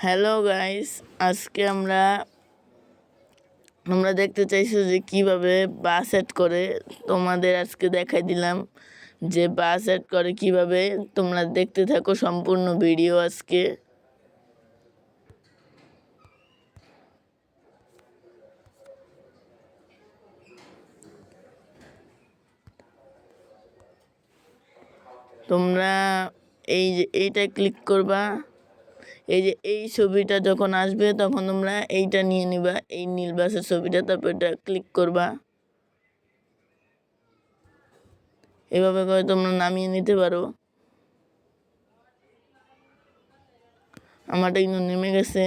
Hello guys, আজকে তোমরা দেখতে চাইছো যে কিভাবে বাস সেট করে। তোমাদের আজকে দেখাই দিলাম যে বাস সেট করে কিভাবে। তোমরা দেখতে থাকো সম্পূর্ণ ভিডিও। আজকে তোমরা এইটা ক্লিক করবা। এই ছবিটা যখন আসবে তখন তোমরা এইটা নিয়ে নিবা, এই নীল বাসের ছবিটা, তারপর এটা ক্লিক করবা। এভাবে করে তোমরা নামিয়ে নিতে পারো। আমারটা কিন্তু নেমে গেছে।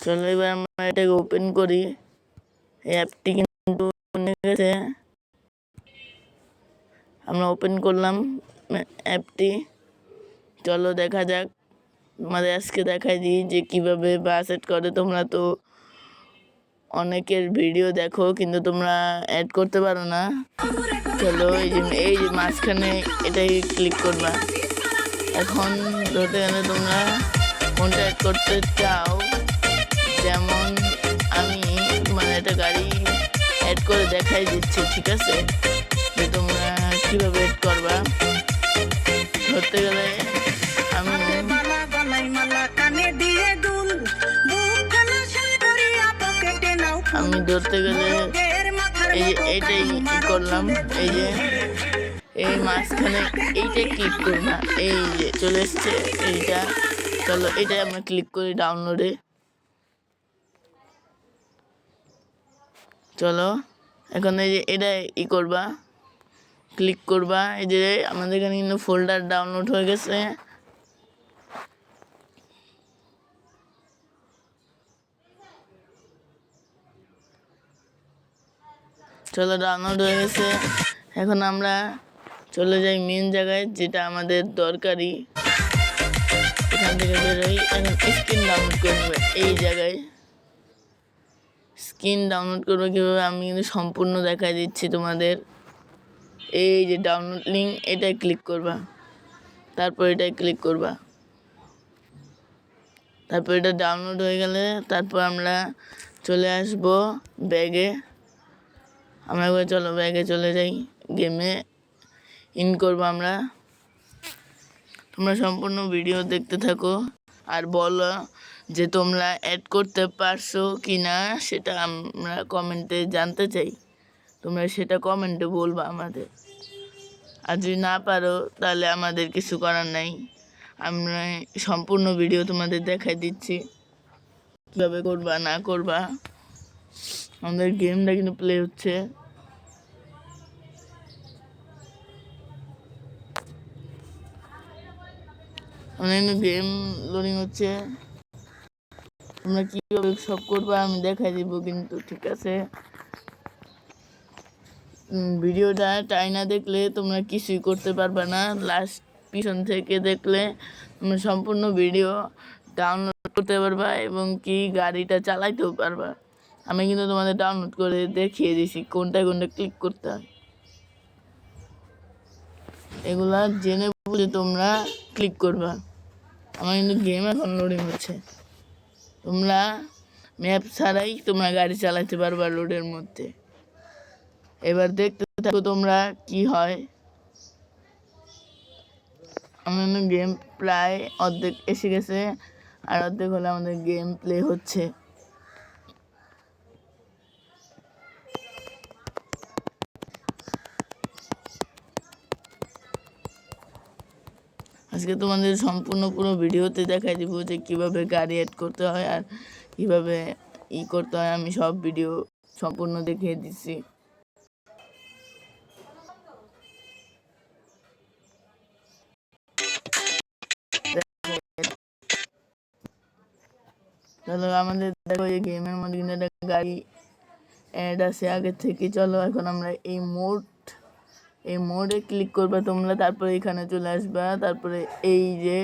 চলো এবার আমরা এটাকে ওপেন করি। এই অ্যাপটি কিন্তু নেমে গেছে। আমরা ওপেন করলাম অ্যাপটি। চলো দেখা যাক। তোমাদের আজকে দেখাই দিই যে কিভাবে বাস সেট করে। তোমরা তো অনেকের ভিডিও দেখো কিন্তু তোমরা অ্যাড করতে পারো না। চলো এই যে মাঝখানে এটাই ক্লিক করবা। এখন ধরতে গেলে তোমরা কোনটা অ্যাড করতে চাও, যেমন আমি একটা গাড়ি অ্যাড করে দেখাই দিচ্ছি, ঠিক আছে, যে তোমরা কীভাবে অ্যাড করবা। ধরতে গেলে আমি ধরতে গেলে এইটাই করলাম। এই যে এই মাঝখানে এইটাই ক্লিক করি না, এই যে চলে এসছে এইটা। চলো এটাই আমরা ক্লিক করি ডাউনলোডে। চলো এখন এই যে এটা করবা, ক্লিক করবা। এই যে আমাদের এখানে কিন্তু ফোল্ডার ডাউনলোড হয়ে গেছে। চলো ডাউনলোড হয়ে গেছে। এখন আমরা চলে যাই মেন জায়গায়, যেটা আমাদের দরকারি। এখান থেকে বেরোই। এখন স্ক্রিন ডাউনলোড করে নেবে। এই জায়গায় স্ক্রিন ডাউনলোড করবে কীভাবে আমি কিন্তু সম্পূর্ণ দেখাই দিচ্ছি তোমাদের। এই যে ডাউনলোড লিঙ্ক, এটাই ক্লিক করবা, তারপর এটাই ক্লিক করবা। তারপর এটা ডাউনলোড হয়ে গেলে তারপর আমরা চলে আসব ব্যাগে। আমরা চলো ব্যাগে চলে যাই, গেমে ইন করবো আমরা। তোমরা সম্পূর্ণ ভিডিও দেখতে থাকো আর বলো যে তোমরা অ্যাড করতে পারছো কি না, সেটা আমরা কমেন্টে জানতে চাই। তোমরা সেটা কমেন্টে বলবা আমাদের। আর যদি না পারো তাহলে আমাদের কিছু করার নাই। আমরা সম্পূর্ণ ভিডিও তোমাদের দেখাই দিচ্ছি কীভাবে করবা না করবা। আমাদের গেমটা কিন্তু প্লে হচ্ছে। অনেক গেম লোডিং হচ্ছে। তোমরা কীভাবে সব করবা আমি দেখাই দিব কিন্তু, ঠিক আছে। ভিডিওটা টাইনা দেখলে তোমরা কিছুই করতে পারবা না। লাস্ট পিছন থেকে দেখলে তোমরা সম্পূর্ণ ভিডিও ডাউনলোড করতে পারবা এবং কি গাড়িটা চালাইতেও পারবা। আমি কিন্তু তোমাদের ডাউনলোড করে দেখিয়ে দিছি কোনটায় কোনটা ক্লিক করতে হয়। এগুলা জেনে বুঝে তোমরা ক্লিক করবা। আমার কিন্তু গেম এখন লোডিং হচ্ছে। তোমরা ম্যাপ ছাড়াই তোমরা গাড়ি চালাতে পারবা রোডের মধ্যে। এবার দেখতে থাকো তোমরা কি হয়। আমাদের গেম প্রায় অর্ধেক এসে গেছে, আর অর্ধেক হলে আমাদের গেম প্লে হচ্ছে। আজকে তোমাদের সম্পূর্ণ পুরো ভিডিওতে দেখাই দিব যে কীভাবে গাড়ি অ্যাড করতে হয় আর কীভাবে করতে হয়। আমি সব ভিডিও সম্পূর্ণ দেখিয়ে দিচ্ছি। চলো আমাদের দেখো এই গেমের মধ্যে কিন্তু একটা গাড়ি অ্যাড আছে আগে থেকে। চলো এখন আমরা এই মোডে ক্লিক করবা তোমরা। তারপরে এখানে চলে আসবা। তারপরে এই যে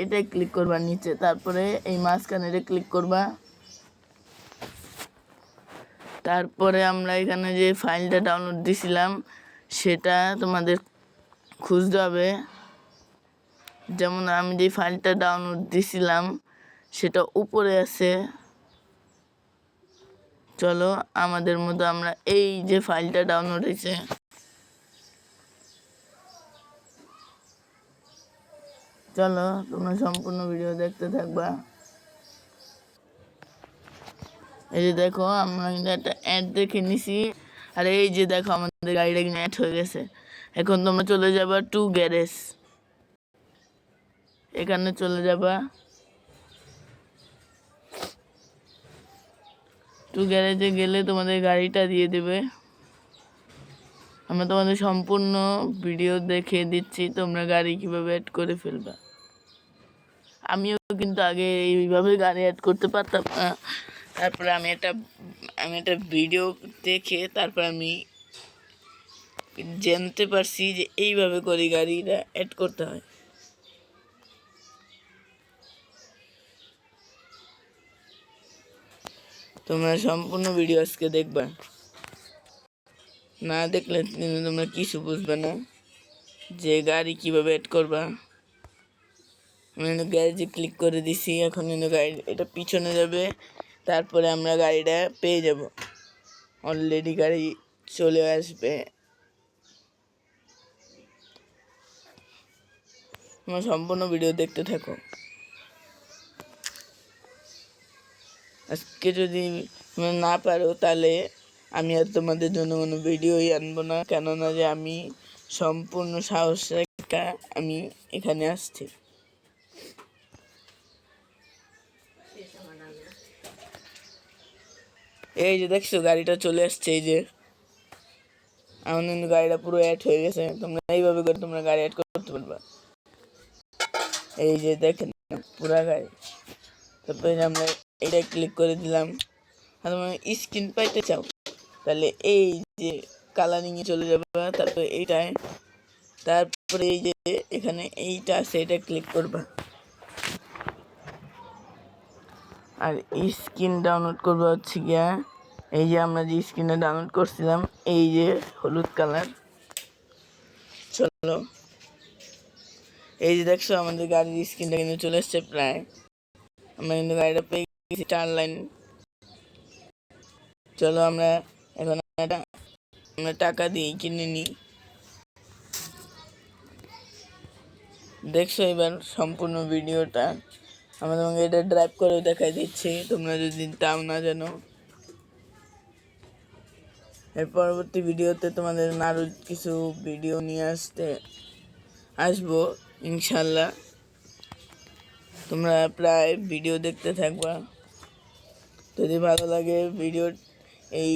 এটাই ক্লিক করবা নিচে। তারপরে এই মাঝখানে এটা ক্লিক করবা। তারপরে আমরা এখানে যে ফাইলটা ডাউনলোড দিছিলাম সেটা তোমাদের খুঁজতে হবে। যেমন আমি যে ফাইলটা ডাউনলোড দিছিলাম সেটা উপরে আছে। চলো আমাদের মতো আমরা এই যে ফাইলটা ডাউনলোড হয়েছে, চলো তোমরা সম্পূর্ণ ভিডিও দেখতে থাকবা। এই যে দেখো আমরা কিন্তু একটা অ্যাড দেখে নিছি, আর এই যে দেখো আমাদের গাড়িটা কিন্তু অ্যাড হয়ে গেছে। এখন তোমরা চলে যাবা টু গ্যারেজ, এখানে চলে যাবা। টু গ্যারেজে গেলে তোমাদের গাড়িটা দিয়ে দেবে। আমরা তোমাদের সম্পূর্ণ ভিডিও দেখে দিচ্ছি তোমরা গাড়ি কিভাবে অ্যাড করে ফেলবা। আমিও কিন্তু আগে এইভাবে গাড়ি অ্যাড করতে পারতাম না, তারপরে আমি একটা ভিডিও দেখে তারপর আমি জানতে পারছি যে এইভাবে করে গাড়িটা অ্যাড করতে হয়। তোমরা সম্পূর্ণ ভিডিও আজকে দেখবা, না দেখলে কিন্তু তোমরা কিছু বুঝবে না যে গাড়ি কিভাবে অ্যাড করবা। আমি গ্যারেজে ক্লিক করে দিছি, এখন কিন্তু গাড়ি এটা পিছনে যাবে, তারপরে আমরা গাড়িটা পেয়ে যাব। অলরেডি গাড়ি চলে আসবে। তোমরা সম্পূর্ণ ভিডিও দেখতে থাকো। আজকে যদি তোমরা না পারো তাহলে আমি আর তোমাদের জন্য কোনো ভিডিওই আনবো না, কেননা যে আমি সম্পূর্ণ সাহস রেখে আমি এখানে আসছি। এই যে দেখছো গাড়িটা চলে আসছে, এই যে আমার কিন্তু গাড়িটা পুরো অ্যাড হয়ে গেছে। তোমরা এইভাবে করে তোমরা গাড়ি অ্যাড করতে পারবা। এই যে দেখেন পুরা গাড়ি। তারপরে আমরা এটা ক্লিক করে দিলাম। আর তোমরা স্ক্রিন পাইতে চাও তাহলে এই যে কালারিংয়ে চলে যাবে, তারপরে এইটায়, তারপরে এই যে এখানে এইটা আছে এটা ক্লিক করবা। আর স্ক্রিন ডাউনলোড করবা হচ্ছে গিয়া এই যে আমরা যে স্ক্রিনে ডাউনলোড করছিলাম, এই যে হলুদ কালার। চলো এই যে দেখছো আমাদের গাড়ির স্ক্রিনটা কিন্তু চলে এসছে প্রায়। আমরা কিন্তু গাড়িটা পেয়ে গেছি 4 লাইন। চলো আমরা এখন আমরা টাকা দিয়ে কিনে নিই। দেখছো এবার সম্পূর্ণ ভিডিওটা। আমরা তোমাকে এটা ড্রাইভ করেও দেখাই দিচ্ছি, তোমরা যদি তাও না জানো। এর পরবর্তী ভিডিওতে তোমাদের আরও কিছু ভিডিও নিয়ে আসবো ইনশাল্লাহ। তোমরা প্রায় ভিডিও দেখতে থাকবা। যদি ভালো লাগে ভিডিও এই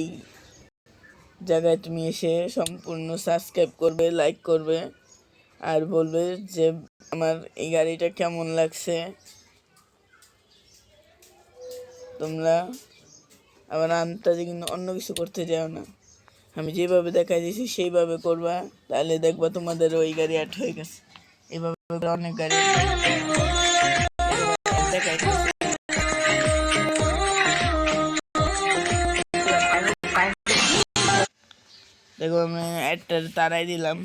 জায়গায় তুমি এসে সম্পূর্ণ সাবস্ক্রাইব করবে, লাইক করবে, আর বলবে যে আমার এই গাড়িটা কেমন লাগছে। তোমরা আবার আন্দাজে কিন্তু অন্য কিছু করতে যাও না, আমি যেভাবে দেখাই দিয়েছি সেইভাবে করবা, তাহলে দেখবা তোমাদের ওই গাড়ি অ্যাড হয়ে গেছে। এইভাবে অনেক গাড়ি দেখাই দেখো আমি অ্যাডটা তারাই দিলাম।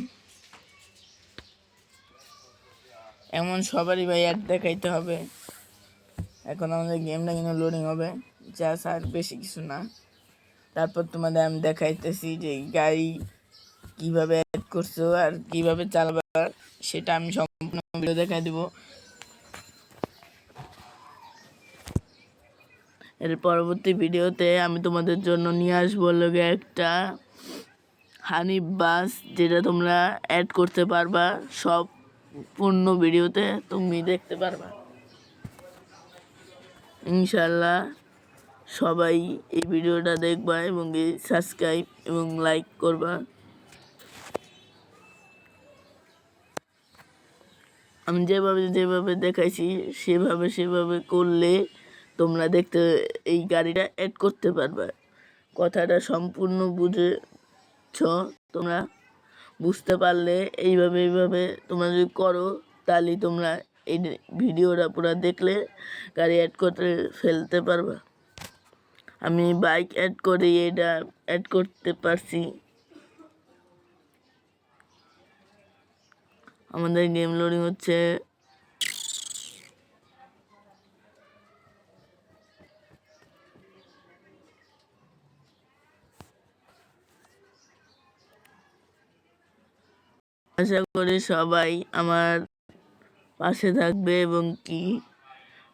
এমন সবারই ভাই অ্যাড দেখাইতে হবে। এখন আমাদের গেমটা কিন্তু লোডিং হবে, যা আর বেশি কিছু না। তারপর তোমাদের আমি দেখাইতেছি যে গাড়ি কিভাবে অ্যাড করছো আর কিভাবে চালাবা, সেটা আমি সম্পূর্ণ ভিডিও দেখাই দিব। এর পরবর্তী ভিডিওতে আমি তোমাদের জন্য নিয়ে আসবো লোকে একটা হানি বাস, যেটা তোমরা অ্যাড করতে পারবা। সব পূর্ণ ভিডিওতে তুমি দেখতে পারবা ইনশাল্লাহ। সবাই এই ভিডিওটা দেখবা এবং সাবস্ক্রাইব এবং লাইক করবা। আমি যেভাবে দেখাইছি সেভাবে করলে তোমরা দেখতে এই গাড়িটা অ্যাড করতে পারবে। কথাটা সম্পূর্ণ বুঝেছ তোমরা? বুঝতে পারলে এইভাবে তোমরা যদি করো তাহলে তোমরা এই ভিডিওটা পুরো দেখলে গাড়ি অ্যাড করতে ফেলতে পারবা। আমি বাইক অ্যাড করে এটা অ্যাড করতে পারছি। আমাদের গেম লোডিং হচ্ছে। আশা করি সবাই আমার পাশে থাকবে এবং কি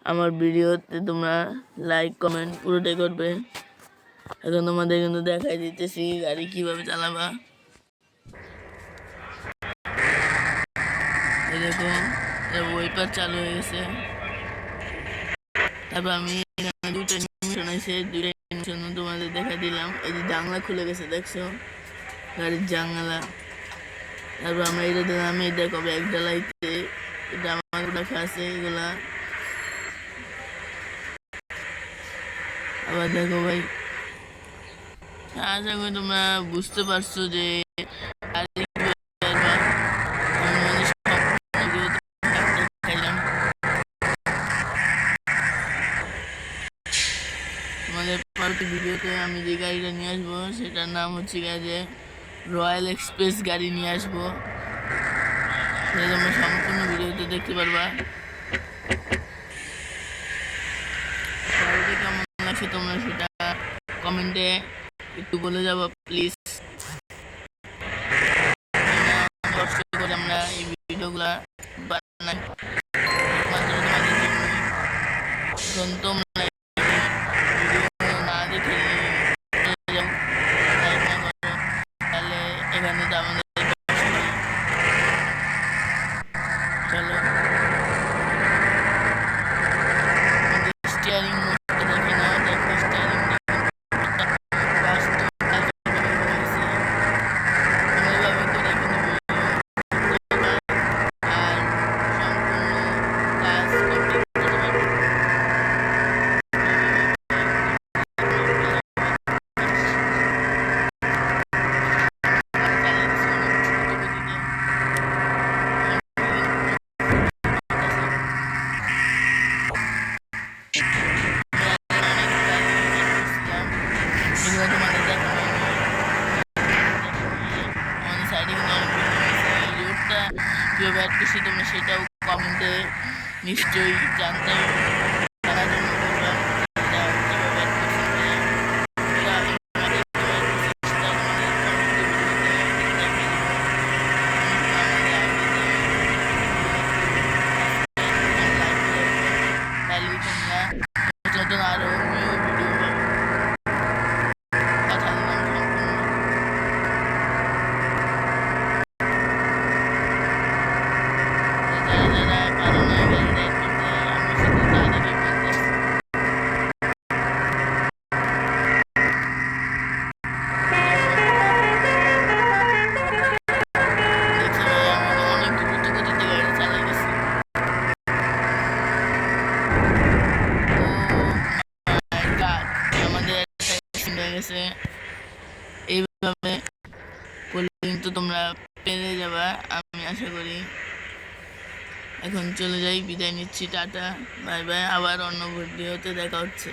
আমার ভিডিওতে তোমরা লাইক কমেন্ট পুরোটাই করবে। এখন তোমাদের কিন্তু দেখাই দিতেছি গাড়ি কিভাবে চালাবা। এই দেখো ওয়াইপার চালু হয়ে গেছে। তারপর আমি দুইটা অ্যানিমেশন আছে, দুইটা অ্যানিমেশন তোমাদের দেখা দিলাম। এই যে জানলা খুলে গেছে দেখছো, গাড়ির জানলা। তারপর আমরা এটা দিলাম, এই দেখো ব্যাগ ডালাইতে এটা আমার রাখা আছে এগুলা। আবার দেখো ভাই, আশা করি তোমরা বুঝতে পারছো যে তোমাদের পরবর্তী ভিডিওতে আমি যে গাড়িটা নিয়ে আসবো সেটার নাম হচ্ছে যে রয়্যাল এক্সপ্রেস গাড়ি নিয়ে আসবো। সেটা তোমরা সম্পূর্ণ ভিডিওতে দেখতে পারবা। গাড়িটা কেমন লাগছে তোমরা সেটা কমেন্টে একটু বলে যাবো প্লিজ। কষ্ট করে আমরা এই ভিডিওগুলা বানাই তোমাদের জন্য। এখন তোমরা ভিডিও না দেখে যাও, তাহলে এখানে তো আমাদের চলো স্টিয়ারিং মোডটা দেখে নাও। দেখো স্টিয়ারিং কিভাবে অ্যাড করছি তোমরা সেটাও কমেন্টে নিশ্চয়ই জানতে জানার জন্য বলবা। আরো নিউ ভিডিও কথা দিলাম গেছে। এইভাবে করলে কিন্তু তোমরা পেরে যাবা আমি আশা করি। এখন চলে যাই, বিদায় নিচ্ছি, টাটা বাই বাই। আবার অন্য ভিডিওতে দেখা হচ্ছে।